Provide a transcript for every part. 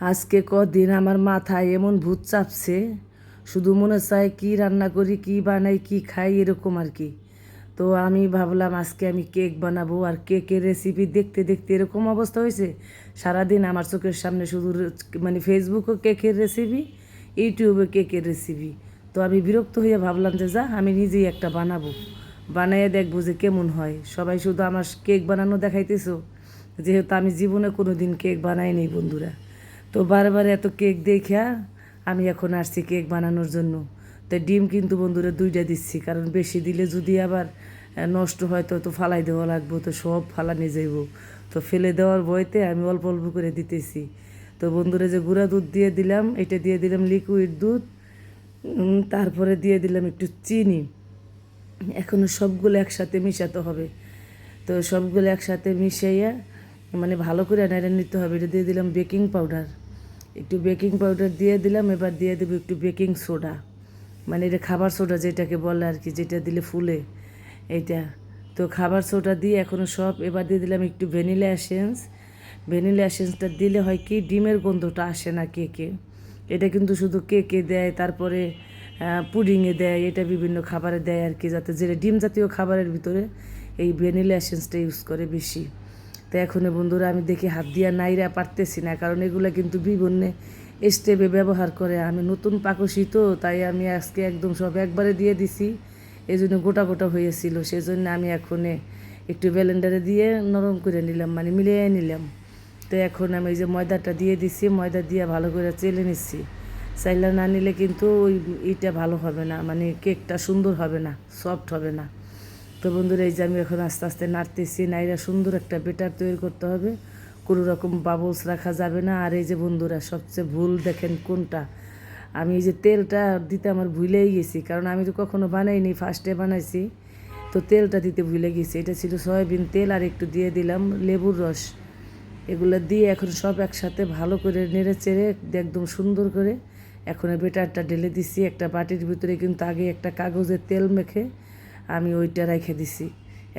আজকে কদিন আমার মাথায় এমন ভূত চাপছে, শুধু মনে চায় কি রান্না করি, কি বানাই, কি খাই, এরকম আর কি। তো আমি ভাবলাম আজকে আমি কেক বানাবো, আর কেকের রেসিপি দেখতে দেখতে এরকম অবস্থা হয়েছে, সারাদিন আমার চোখের সামনে শুধু মানে ফেসবুকও কেকের রেসিপি, ইউটিউবে কেকের রেসিপি। তো আমি বিরক্ত হয়ে ভাবলাম যে যা আমি নিজেই একটা বানাবো, বানাইয়ে দেখবো যে কেমন হয়। সবাই শুধু আমার কেক বানানো দেখাইতেছো, যেহেতু আমি জীবনে কোনো দিন কেক বানাইনি বন্ধুরা। তো বারবার এত কেক দেখা আমি এখন আসছি কেক বানানোর জন্য। তো ডিম কিন্তু বন্ধুরা 2টা দিচ্ছি, কারণ বেশি দিলে যদি আবার নষ্ট হয় তো ফালাই দেওয়া লাগবো, তো সব ফালানি যাইব। তো ফেলে দেওয়ার ভয়তে আমি অল্প অল্প করে দিতেছি। তো বন্ধুরা যে গুঁড়া দুধ দিয়ে দিলাম, এটা দিয়ে দিলাম লিকুইড দুধ, তারপরে দিয়ে দিলাম একটু চিনি। এখনও সবগুলো একসাথে মিশাতে হবে। তো সবগুলো একসাথে মিশাইয়া মানে ভালো করে নেড়ে নিতে হবে। এটা দিয়ে দিলাম বেকিং পাউডার, একটু বেকিং পাউডার দিয়ে দিলাম। এবার দিয়ে দেবো একটু বেকিং সোডা, মানে এটা খাবার সোডা যেটাকে বলে আর কি, যেটা দিলে ফুলে এইটা। তো খাবার সোডা দিয়ে এখনও সব, এবার দিয়ে দিলাম একটু ভ্যানিলা এসেন্স। ভ্যানিলা এসেন্সটা দিলে হয় কি ডিমের গন্ধটা আসে না কেকে। এটা কিন্তু শুধু কেকে দেয়, তারপরে পুডিংয়ে দেয়, এটা বিভিন্ন খাবারে দেয় আর কি, যাতে যেটা ডিম জাতীয় খাবারের ভিতরে এই ভ্যানিলা এসেন্সটা ইউজ করে বেশি। তো এখন বন্ধুরা আমি দেখি হাত দিয়া নাইরা পারতেছি না, কারণ এগুলো কিন্তু বিভিন্ন স্টেপে ব্যবহার করে। আমি নতুন পাকশি, তো তাই আমি আজকে একদম সব একবারে দিয়ে দিছি, এই জন্য গোটা গোটা হয়েছিল। সেই জন্য আমি এখন একটু ব্লেন্ডারে দিয়ে নরম করে নিলাম, মানে মিলিয়ে নিলাম। তো এখন আমি এই যে ময়দাটা দিয়ে দিছি, ময়দা দিয়ে ভালো করে চেলে নিচ্ছি। চাইলা না নিলে কিন্তু ওই এইটা ভালো হবে না, মানে কেকটা সুন্দর হবে না, সফট হবে না। তো বন্ধুরা এই যে আমি এখন আস্তে আস্তে নাড়তেছি, নাইরা সুন্দর একটা বেটার তৈরি করতে হবে, কোনো রকম বাবলস রাখা যাবে না। আর এই যে বন্ধুরা সবচেয়ে ভুল দেখেন কোনটা, আমি এই যে তেলটা দিতে আমার ভুলেই গেছি, কারণ আমি তো কখনো বানাইনি, ফার্স্টে বানাইছি। তো তেলটা দিতে ভুলে গেছি, এটা ছিল সয়াবিন তেল, আর একটু দিয়ে দিলাম লেবুর রস। এগুলো দিয়ে এখন সব একসাথে ভালো করে নেড়ে চেড়ে একদম সুন্দর করে এখন বেটারটা ঢেলে দিছি একটা বাটির ভিতরে। কিন্তু আগে একটা কাগজের তেল মেখে আমি ওইটা রেখে দিছি।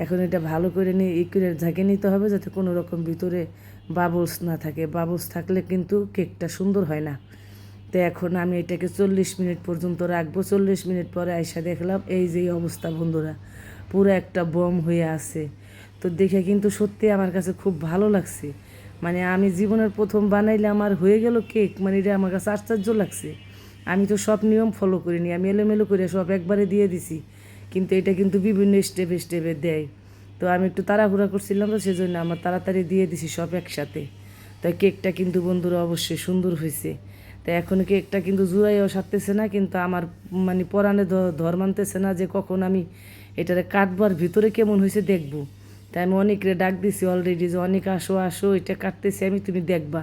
এখন এটা ভালো করে নিয়ে করে ঝাঁকে নিতে হবে, যাতে কোনো রকম ভিতরে বাবলস না থাকে। বাবলস থাকলে কিন্তু কেকটা সুন্দর হয় না। তো এখন আমি এটাকে 40 মিনিট পর্যন্ত রাখবো। 40 মিনিট পরে আইসা দেখলাম এই যে অবস্থা বন্ধুরা, পুরো একটা বম হয়ে আছে। তো দেখে কিন্তু সত্যি আমার কাছে খুব ভালো লাগছে, মানে আমি জীবনের প্রথম বানাইলে আমার হয়ে গেল কেক, মানে এটা আমার কাছে আশ্চর্য লাগছে। আমি তো সব নিয়ম ফলো করিনি, আমি এলোমেলো করে সব একবারে দিয়ে দিছি, কিন্তু এটা কিন্তু বিভিন্ন স্টেপে স্টেপে দেয়। তো আমি একটু তাড়াহুড়া করছিলাম, তো সেজন্য আমার তাড়াতাড়ি দিয়ে দিছি সব একসাথে। তাই কেকটা কিন্তু বন্ধুরা অবশ্যই সুন্দর হয়েছে। তো এখন কেকটা কিন্তু জুড়াইও সারতেছে না, কিন্তু আমার মানে পরাণে ধর মানতেছে না যে কখন আমি এটারে কাটবার ভিতরে কেমন হয়েছে দেখবো। তাই আমি অনেকরে ডাক দিছি অলরেডি, যে অনেক আসো আসো, এটা কাটতেছি আমি, তুমি দেখবা।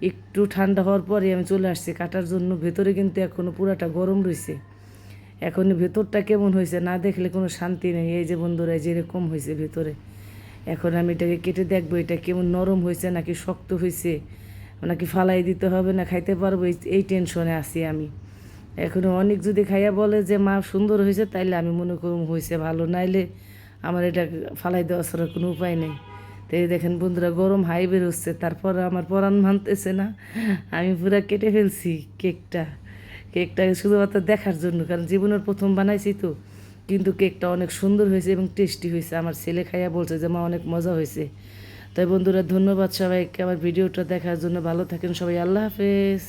একটু ঠান্ডা হওয়ার পরে আমি চলে আসছি কাটার জন্য। ভেতরে কিন্তু এখনও পুরাটা গরম রয়েছে। এখন ভেতরটা কেমন হয়েছে না দেখলে কোনো শান্তি নেই। এই যে বন্ধুরা যেরকম হয়েছে ভেতরে, এখন আমি এটাকে কেটে দেখবো এটা কেমন নরম হয়েছে নাকি শক্ত হয়েছে, নাকি ফালাই দিতে হবে না খাইতে পারবো, এই টেনশনে আছি আমি। এখনও অনেক যদি খাইয়া বলে যে মা সুন্দর হয়েছে, তাইলে আমি মনে করুম হয়েছে ভালো, নাইলে আমার এটা ফালাই দেওয়া ছাড়া কোনো উপায় নেই। তো এই দেখেন বন্ধুরা গরম হাই বেরোচ্ছে, তারপর আমার পরাণ মানতেছে না। আমি পুরা কেটে ফেলছি কেকটা, কেকটা শুধুমাত্র দেখার জন্য, কারণ জীবনের প্রথম বানাইছি তো। কিন্তু কেকটা অনেক সুন্দর হয়েছে এবং টেস্টি হয়েছে। আমার ছেলে খাইয়া বলছে যে মা অনেক মজা হয়েছে। তাই বন্ধুরা ধন্যবাদ সবাইকে আমার ভিডিওটা দেখার জন্য। ভালো থাকেন সবাই, আল্লাহ হাফেজ।